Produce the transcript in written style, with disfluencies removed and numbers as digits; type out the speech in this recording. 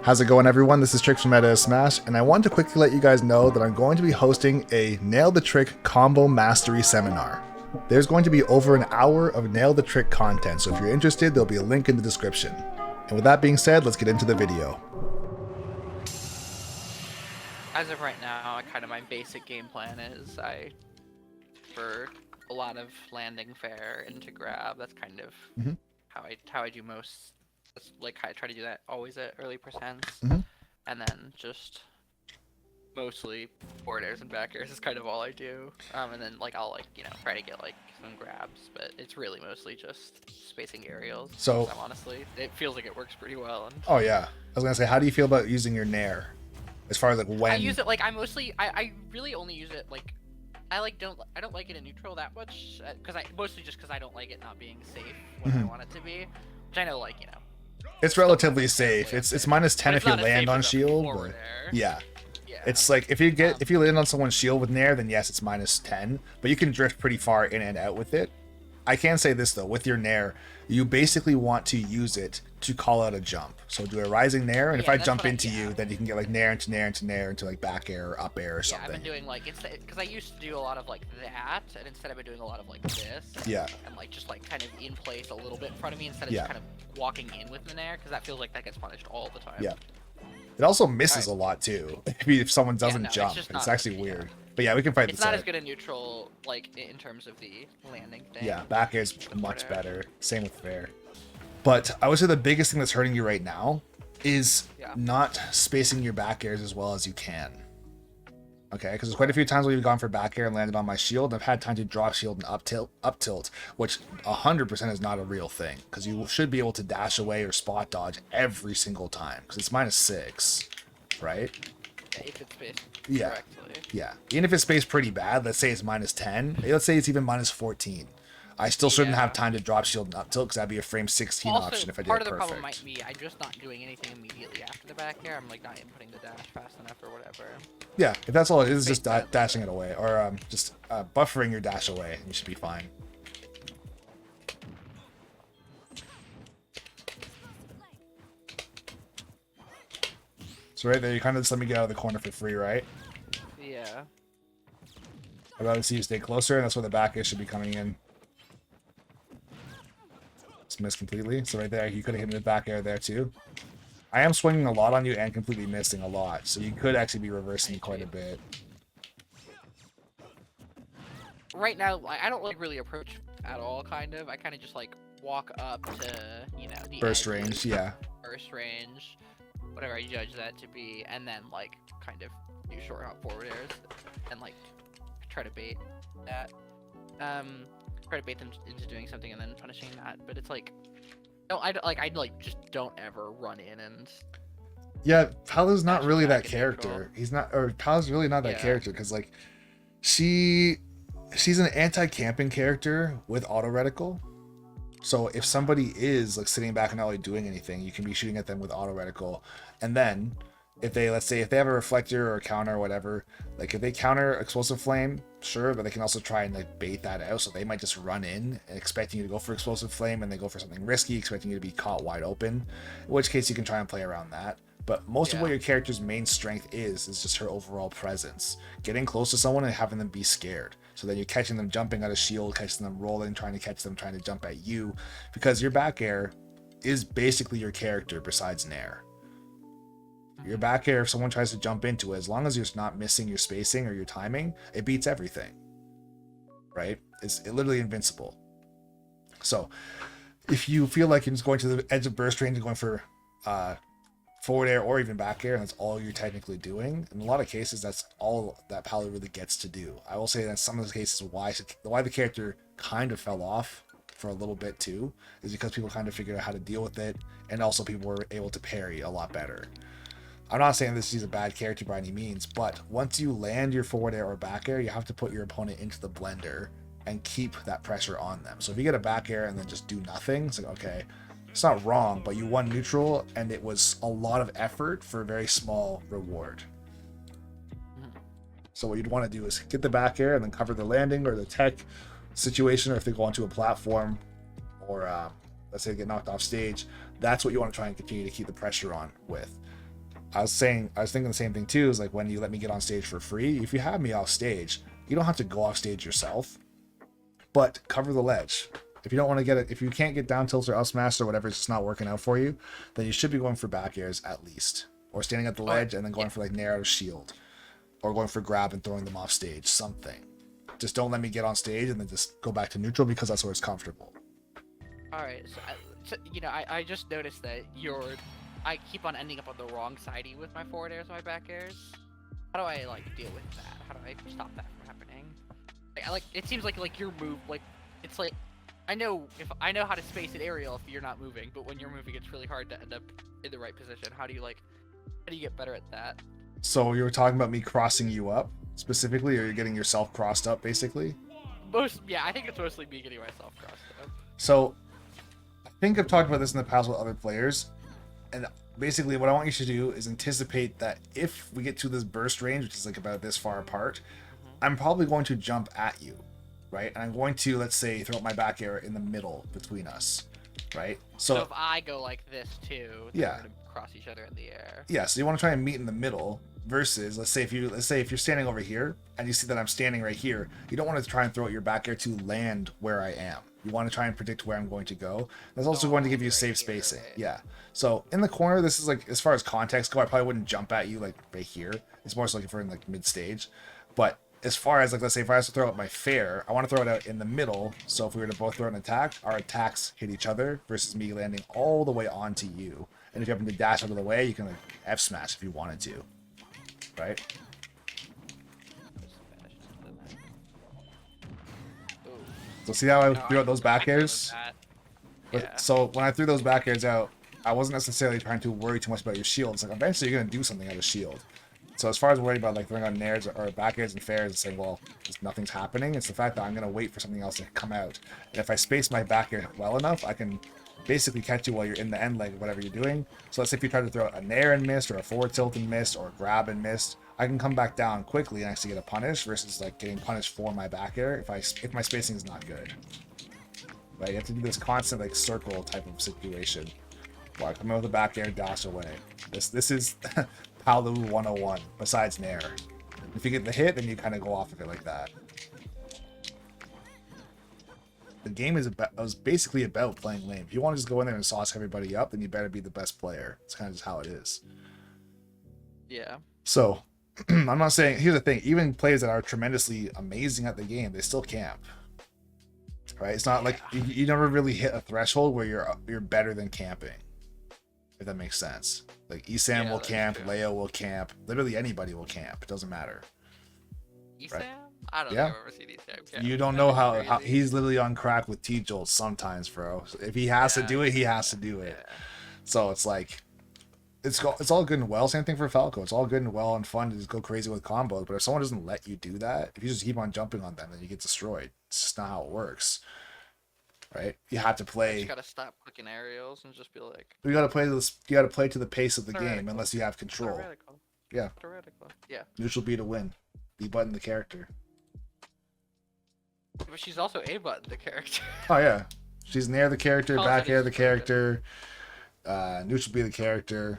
How's it going, everyone? This is Trick from Meta Smash, and I want to quickly let you guys know that I'm going to be hosting a Nail the Trick Combo Mastery Seminar. There's going to be over an hour of Nail the Trick content, so if you're interested, there'll be a link in the description. And with that being said, let's get into the video. As of right now, my basic game plan is for a lot of landing fair into grab. That's kind of how I do most. That's like I try to do that always at early percents, and then just mostly forward airs and back airs is kind of all I do. And then I'll try to get some grabs, but it's really mostly just spacing aerials. So honestly, it feels like it works pretty well. And oh yeah, I was gonna say, how do you feel about using your Nair? As far as when I use it, I really only use it I don't like it in neutral that much because I don't like it not being safe when I want it to be, which I know it's relatively safe. It's minus 10 if you land on shield. But yeah. It's like if you land on someone's shield with Nair, then yes, it's minus 10, but you can drift pretty far in and out with it. I can say this though, with your Nair, you basically want to use it to call out a jump. So do a rising Nair, and if I jump into you, then you can get Nair into Nair into Nair into back air or up air or something. Yeah, I've been doing because I used to do a lot of that, and instead I've been doing a lot of this. Yeah. And just kind of in place a little bit in front of me instead of just kind of walking in with the Nair, because that feels like that gets punished all the time. Yeah. It also misses a lot too. If someone doesn't jump, it's actually weird. But yeah, we can fight. It's not as good in neutral, in terms of the landing thing. Yeah, back air is much better. Same with fair. But I would say the biggest thing that's hurting you right now is not spacing your back airs as well as you can. Okay, because there's quite a few times where you've gone for back air and landed on my shield, and I've had time to drop shield and up tilt, which 100% is not a real thing, because you should be able to dash away or spot dodge every single time, because it's minus 6, right? Yeah, if it's spaced correctly. Yeah, even if it's spaced pretty bad, let's say it's minus 10, let's say it's even minus 14. I still shouldn't have time to drop shield and up tilt, because that'd be a frame 16 option if I did it perfect. Part of the problem might be I'm just not doing anything immediately after the back air. I'm not inputting the dash fast enough or whatever. Yeah, if that's all it is, just dashing it away, or just buffering your dash away, and you should be fine. So right there, you kind of just let me get out of the corner for free, right? Yeah. I'd rather see you stay closer, and that's where the back air should be coming in. Just missed completely. So right there, you could have hit me with back air there too. I am swinging a lot on you and completely missing a lot, so you could actually be reversing quite a bit. Right now, I don't really approach at all. I kind of just walk up to the burst range, burst range, whatever I judge that to be, and then kind of do short hop forward airs and try to bait that. Try to bait them into doing something and then punishing that, but it's no, I just don't ever run in and. Yeah, Paola's not really that character. He's not, or Paola's really not that character, because she's an anti-camping character with auto reticle. So if somebody is sitting back and not really doing anything, you can be shooting at them with auto reticle, and then if they, let's say, if they have a reflector or a counter or whatever, if they counter explosive flame, sure, but they can also try and bait that out. So they might just run in expecting you to go for explosive flame, and they go for something risky, expecting you to be caught wide open. In which case you can try and play around that. But most of what your character's main strength is just her overall presence. Getting close to someone and having them be scared. So then you're catching them jumping out of shield, catching them rolling, trying to catch them, trying to jump at you, because your back air is basically your character besides Nair. Your back air, if someone tries to jump into it, as long as you're not missing your spacing or your timing, it beats everything. Right? It's literally invincible. So, if you feel like you're just going to the edge of burst range and going for forward air or even back air, and that's all you're technically doing, in a lot of cases, that's all that Paola really gets to do. I will say that some of the cases why the character kind of fell off for a little bit too, is because people kind of figured out how to deal with it, and also people were able to parry a lot better. I'm not saying this is a bad character by any means, but once you land your forward air or back air, you have to put your opponent into the blender and keep that pressure on them. So if you get a back air and then just do nothing, it's okay, it's not wrong, but you won neutral, and it was a lot of effort for a very small reward. So what you'd want to do is get the back air and then cover the landing or the tech situation, or if they go onto a platform, or let's say they get knocked off stage, that's what you want to try and continue to keep the pressure on with. I was thinking the same thing too. Is like when you let me get on stage for free. If you have me off stage, you don't have to go off stage yourself, but cover the ledge. If you don't want to get it, if you can't get down tilt or up smash or whatever, it's just not working out for you, then you should be going for back airs at least, or standing at the ledge and then going for like nair out shield, or going for grab and throwing them off stage. Something. Just don't let me get on stage and then just go back to neutral because that's where it's comfortable. All right, so you know, I just noticed that I keep on ending up on the wrong sidey with my forward airs and my back airs. How do I like deal with that? How do I stop that from happening? Like it seems like your move, like it's like I know how to space an aerial if you're not moving, but when you're moving, it's really hard to end up in the right position. How do you get better at that? So you were talking about me crossing you up specifically, or you're getting yourself crossed up basically? Yeah, I think it's mostly me getting myself crossed up. So I think I've talked about this in the past with other players, and basically what I want you to do is anticipate that if we get to this burst range, which is like about this far apart, I'm probably going to jump at you, right? And I'm going to, let's say, throw up my back air in the middle between us, right? So if I go like this too, yeah, we're gonna cross each other in the air. Yeah, so you want to try and meet in the middle versus, let's say if you're standing over here and you see that I'm standing right here, you don't want to try and throw out your back air to land where I am. You want to try and predict where I'm going to go. That's also going to give you safe spacing. Right? Yeah. So in the corner, this is like, as far as context go, I probably wouldn't jump at you like right here. It's more so like if we're in like mid stage. But as far as like, let's say if I was to throw out my fair, I want to throw it out in the middle. So if we were to both throw an attack, our attacks hit each other versus me landing all the way onto you. And if you happen to dash out of the way, you can like F smash if you wanted to. Right? So see how I threw out those back airs? Yeah. So when I threw those back airs out, I wasn't necessarily trying to worry too much about your shield. It's like eventually you're going to do something out of shield. So as far as worrying about like throwing on nairs or back airs and fairs and saying, well, just nothing's happening, it's the fact that I'm going to wait for something else to come out. And if I space my back air well enough, I can basically catch you while you're in the end leg of whatever you're doing. So let's say if you try to throw a nair and missed, or a forward tilt and missed, or a grab and missed, I can come back down quickly and actually get a punish versus like getting punished for my back air if my spacing is not good. Right? You have to do this constant like circle type of situation. Well, I come in with a back air, dash away. This is Palu 101 besides nair. If you get the hit, then you kind of go off of it like that. The game is basically about playing lame. If you want to just go in there and sauce everybody up, then you better be the best player. It's kind of just how it is. Yeah. So, I'm not saying... Here's the thing. Even players that are tremendously amazing at the game, they still camp. Right? It's not like... You never really hit a threshold where you're better than camping. If that makes sense. Like, Esam will camp, true. Leo will camp. Literally anybody will camp. It doesn't matter. Esam? Right? I don't know if I've ever seen Esam camp. You don't know how he's literally on crack with T-Jolts sometimes, bro. So if he has to do it, he has to do it. Yeah. So it's like... It's all good and well. Same thing for Falco. It's all good and well and fun to just go crazy with combos. But if someone doesn't let you do that, if you just keep on jumping on them, then you get destroyed. It's just not how it works. Right? You have to play. You just gotta stop clicking aerials and just be like. You gotta play this. You gotta play to the pace of the game, unless you have control. Theoretical. Yeah. Theoretical. Yeah. Neutral B to win. B button the character. But she's also A button the character. Oh yeah, she's near the character, back air the character, neutral B the character.